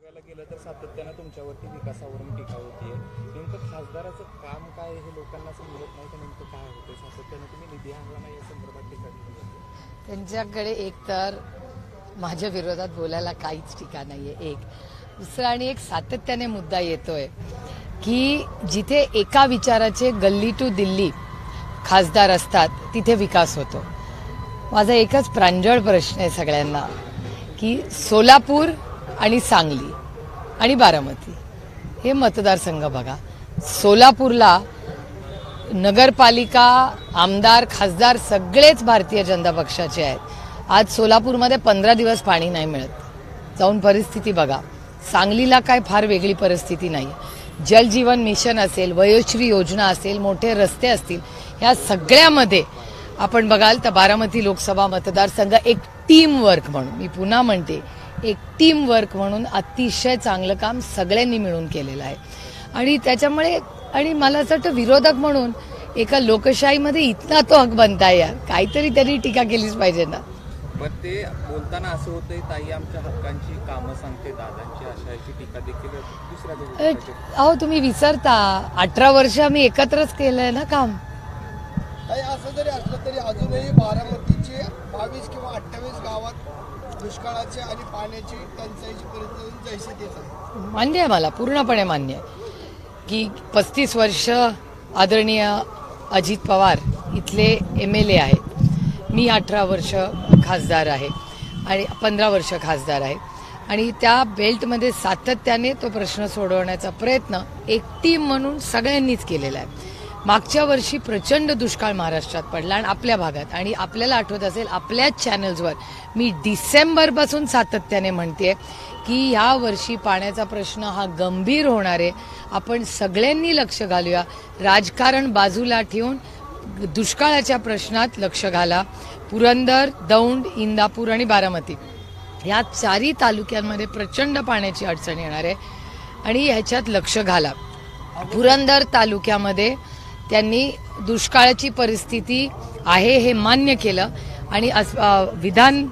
बघायला गेलं तर सातत्यानं तुमच्यावरती विकासावरून टीका होतीये. नेमकं खासदाराचं काम काय हे लोकांना समजत नाही तर नेमकं काय होतं? सातत्यानं तुम्ही निधी आणला नाही या संदर्भात टीका केली जाते. त्यांच्याकडे एक तर माझ्या विरोधात बोलायला काहीच टीका नाहीये. एक दुसरा आणि एक सातत्याने मुद्दा येतोय की जिथे एका विचाराचे गल्ली टू दिल्ली खासदार असतात तिथे विकास होतो. माझा एकच प्रांजळ प्रश्न आहे सगळ्यांना की सोलापूर आणि सांगली आणि बारामती हे मतदारसंघ बघा. सोलापूरला नगरपालिका आमदार खासदार सगळेच भारतीय जनता पक्षाचे आहेत. आज सोलापूरमध्ये 15 दिवस पाणी नाही मिळत. जाऊन परिस्थिती बघा. सांगलीला काय फार वेगळी परिस्थिती नाही. जलजीवन मिशन असेल, वयोश्री योजना असेल, मोठे रस्ते असतील, या सगळ्यामध्ये आपण बघाल तर बारामती लोकसभा मतदारसंघ एक टीम वर्क म्हणून, मी पुन्हा म्हणते, एक टीम वर्क म्हणून अतिशय चांगलं काम सगळ्यांनी मिळून केलेलं आहे. आणि त्याच्यामुळे आणि मला असं वाटतं विरोधक म्हणून एका लोकशाहीमध्ये इथला तो हक बनताय यार, काहीतरी त्यांनी टीका केलीच पाहिजे ना. पण ते बोलताना असं होतंय, ताई आमच्या हक्कांची कामं सांगते, दादांची अशाची टीका देखील दुसऱ्या. अहो तुम्ही विसरता 18 वर्ष आम्ही एकत्रच केलंय ना काम. असं जरी असलं तरी अजूनही बारामतीचे 22 किंवा 28 गावात दुष्काळाचे आणि पाण्याची टंचाईची परिस्थिती जैसे तेच आहे. मान्य आहे, मला पूर्णपणे मान्य आहे की 35 वर्ष आदरणीय अजित पवार इथले MLA आहेत. मी 18 वर्ष खासदार आहे आणि 15 वर्ष खासदार आहे आणि त्या बेल्टमध्ये सातत्याने तो प्रश्न सोडवण्याचा प्रयत्न एक टीम म्हणून सगळ्यांनीच केलेला आहे. मागच्या वर्षी प्रचंड दुष्काळ महाराष्ट्रात पडला आणि आपल्या भागात, आणि आपल्याला आठवत असेल आपल्याच चॅनल्सवर मी डिसेंबरपासून सातत्याने म्हणते की ह्या वर्षी पाण्याचा प्रश्न हा गंभीर होणार आहे. आपण सगळ्यांनी लक्ष घालूया. राजकारण बाजूला ठेवून दुष्काळाच्या प्रश्नात लक्ष घाला. पुरंदर, दौंड, इंदापूर आणि बारामती या 4ही तालुक्यांमध्ये प्रचंड पाण्याची अडचण येणार आहे आणि ह्याच्यात लक्ष घाला. पुरंदर तालुक्यामध्ये त्यांनी दुष्काळाची परिस्थिती आहे हे मान्य केलं आणि विधान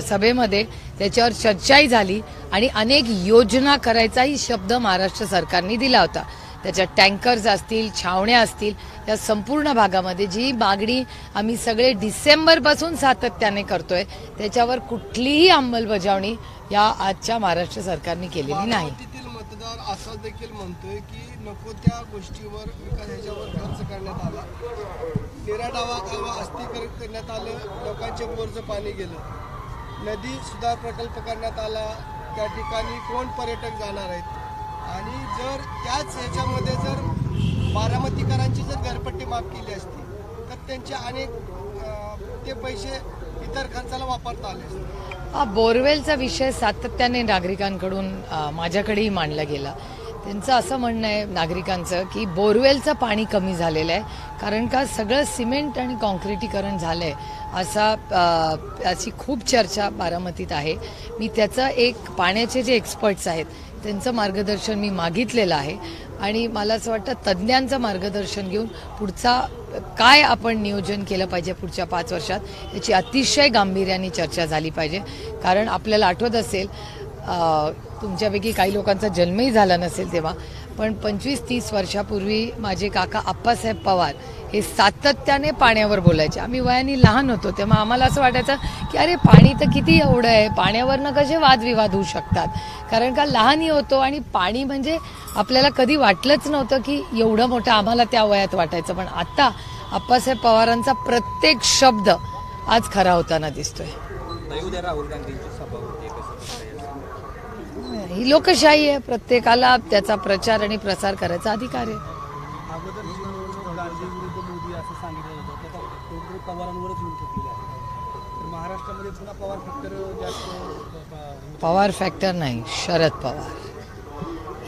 सभेमध्ये त्याच्यावर चर्चाही झाली आणि अनेक योजना करायचाही शब्द महाराष्ट्र सरकारने दिला होता. त्याच्यात टँकर्स असतील, छावण्या असतील, या संपूर्ण भागामध्ये जी मागणी आम्ही सगळे डिसेंबरपासून सातत्याने करतोय त्याच्यावर कुठलीही अंमलबजावणी या आजच्या महाराष्ट्र सरकारने केलेली नाही. मतदार असं देखील म्हणतोय की नको त्या गोष्टीवर विकास ह्याच्यावर खर्च करण्यात आला. निराडावा कालवा अस्थिकरण करण्यात आलं, लोकांच्या बोरचं पाणी गेलं, नदी सुधार प्रकल्प करण्यात आला, त्या ठिकाणी कोण पर्यटक जाणार आहेत. आणि जर त्याच ह्याच्यामध्ये जर बारामतीकरांची जर घरपट्टी माफ केली असती तर त्यांचे अनेक ते पैसे इतर खर्चाला वापरता आले असते. बोरवेलचा विषय सातत्याने नागरिकांकडून माझ्याकडेही मांडला गेला. त्यांचं असं म्हणणं आहे नागरिकांचं की बोरवेलचं पाणी कमी झालेलं आहे कारण का सगळं सिमेंट आणि कॉन्क्रिटीकरण झालं आहे अशी खूप चर्चा बारामतीत आहे. मी त्याचं एक पाण्याचे जे एक्सपर्ट्स आहेत त्यांचं मार्गदर्शन मी मागितलेलं आहे आणि मला असं वाटतं तज्ज्ञांचं मार्गदर्शन घेऊन पुढचा काय आपण नियोजन केलं पाहिजे पुढच्या 5 वर्षात याची अतिशय गांभीर्याने चर्चा झाली पाहिजे. कारण आपल्याला आठवत असेल तुमच्यापैकी काही लोकांचा जन्मही झाला नसेल तेव्हा, पण 25-30 वर्षापूर्वी माझे काका आप्पासाहेब पवार हे सातत्याने पाण्यावर बोलायचे. आम्ही वयाने लहान होतो तेव्हा आम्हाला असं वाटायचं की अरे पाणी तर किती एवढं आहे, पाण्यावरनं कसे वादविवाद होऊ शकतात. कारण का लहानही होतो आणि पाणी म्हणजे आपल्याला कधी वाटलंच नव्हतं की एवढं मोठं आम्हाला त्या वयात वाटायचं. पण आता आप्पासाहेब पवारांचा प्रत्येक शब्द आज खरा होताना दिसतोय. राहुल गांधींची सभा होती, ही लोकशाही आहे. प्रत्येकाला त्याचा प्रचार आणि प्रसार करायचा अधिकार आहे. पवार फॅक्टर नाही, शरद पवार.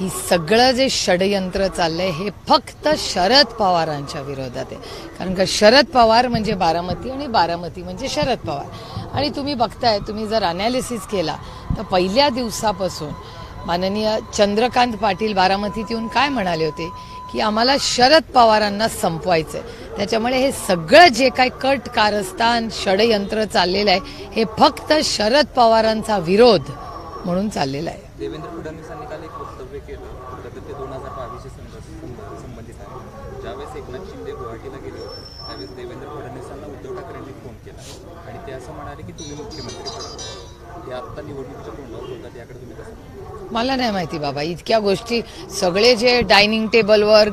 ही सगळं जे षडयंत्र चाललंय हे फक्त शरद पवारांच्या विरोधात आहे. कारण का शरद पवार म्हणजे बारामती आणि बारामती म्हणजे शरद पवार. आणि तुम्ही बघताय, तुम्ही जर अनालिसिस केला तर पहिल्या दिवसापासून माननीय चंद्रकांत पाटील बारामतीत येऊन काय म्हणाले होते की आम्हाला शरद पवारांना संपवायचंय. त्याच्यामुळे हे सगळं जे काही कट कारस्थान षडयंत्र चाललेलं आहे हे फक्त शरद पवारांचा विरोध म्हणून चाललेलं आहे. देवेंद्र फडणवीसांनी काल एक वक्तव्य केलं होतं ते 2022 संबंधित आहे. ज्यावेळेस एकनाथ शिंदे गुवाहाटीला गेले होते त्यावेळेस देवेंद्र फडणवीसांना उद्धव ठाकरेंनी फोन केला आणि ते असं म्हणाले की तुम्ही मुख्यमंत्री बना. ते आत्ता निवडणुकीच्या तोंडावर होतात, याकडे तुम्ही कसं? मला नाही माहिती बाबा, इतक्या गोष्टी सगळे जे डायनिंग टेबलवर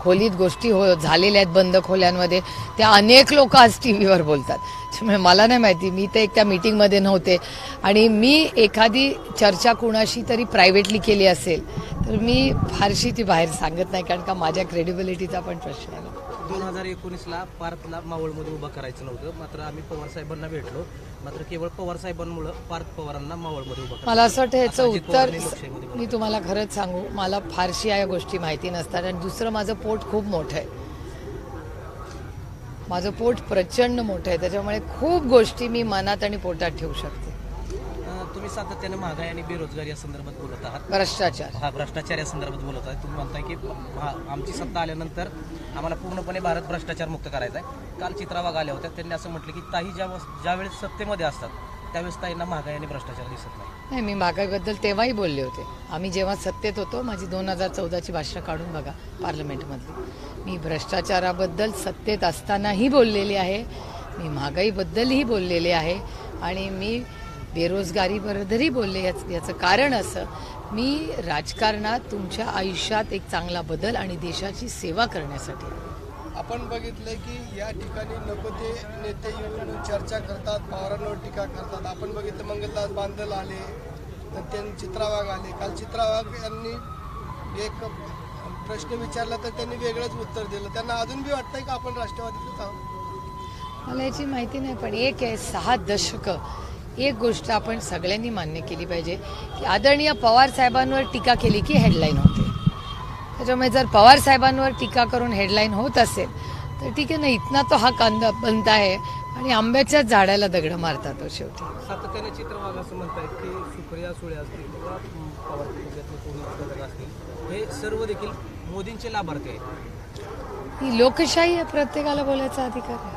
खोलीत गोष्टी झालेल्या आहेत बंद खोल्यांमध्ये, त्या अनेक लोक आज टीव्हीवर बोलतात. त्यामुळे मला नाही माहिती, मी तर एक त्या मीटिंगमध्ये नव्हते. आणि मी एखादी चर्चा कुणाशी तरी प्रायव्हेटली केली असेल तर मी फारशी ती बाहेर सांगत नाही, कारण का माझ्या क्रेडिबिलिटीचा पण प्रश्न आहे. 2019ला पार्थला मावळमध्ये उभा करायचं नव्हतं, मात्र आम्ही पवार साहेबांना भेटलो, मात्र केवळ पवार साहेबांमुळे पार्थ पवारांना मावळमध्ये उभा मला असं वाटतं ह्याचं अजित उत्तर पवारांनी लोकशाहीमध्ये मी तुम्हाला खरंच सांगू, मला फारशी या गोष्टी माहिती नसतात. आणि दुसरं, माझं पोट खूप मोठं आहे, माझं पोट प्रचंड मोठं आहे, त्याच्यामुळे खूप गोष्टी मी मनात आणि पोटात ठेवू शकते. तुम्ही सातत्याने महागाई आणि बेरोजगारी या संदर्भात बोलत आहात, भ्रष्टाचार या संदर्भात बोलत आहे. तुम्ही म्हणताय की आमची सत्ता आल्यानंतर आम्हाला पूर्णपणे भारत भ्रष्टाचार मुक्त करायचा आहे. काल चित्रा वाघ आल्या होत्या, त्यांनी असं म्हटलं की ताई ज्यावेळेस सत्तेमध्ये असतात त्यावेळेस ताईंना महागाई आणि भ्रष्टाचार दिसत नाही. मी महागाईबद्दल तेव्हाही बोलले होते. आम्ही जेव्हा सत्तेत होतो, माझी 2014ची भाषणं काढून बघा पार्लमेंटमधली, मी भ्रष्टाचाराबद्दल सत्तेत असतानाही बोललेली आहे, मी महागाईबद्दलही बोललेले आहे आणि मी बेरोजगारीबद्दलही बोलले. याचं कारण असं, मी राजकारणात तुमच्या आयुष्यात एक चांगला बदल आणि देशाची सेवा करण्यासाठी. आपण बघितलंय की या ठिकाणी नको ते नेते येऊन चर्चा करतात, पवारांवर टीका करतात. आपण बघितलं मंगलदास बांधल आले, तर त्यांनी चित्रा वाघ आले. काल चित्रा वाघ यांनी एक प्रश्न विचारला तर त्यांनी वेगळंच उत्तर दिलं. त्यांना अजून बी वाटतंय की आपण राष्ट्रवादीतच आहोत. मला याची माहिती नाही, पण एक आहे, 6 दशकं एक गोष्ट आपण सगळ्यांनी मान्य केली पाहिजे की आदरणीय पवार साहेबांवर टीका केली की हेडलाईन होते. त्याच्यामुळे जर पवार साहेबांवर टीका करून हेडलाईन होत असेल तर ठीक आहे ना, इथना तो हा कांदा बनता आहे आणि आंब्याच्याच झाडाला दगड मारतात तो शेवटी. सातत्याने चित्रवाघ असं म्हणतायत की सुप्रिया सुळे असतील किंवा पवार कुटुंबातले कोणी घटक असतील, हे सर्व देखील मोदींचे लाभार्थी आहेत. ही लोकशाही आहे, प्रत्येकाला बोलायचा अधिकार आहे.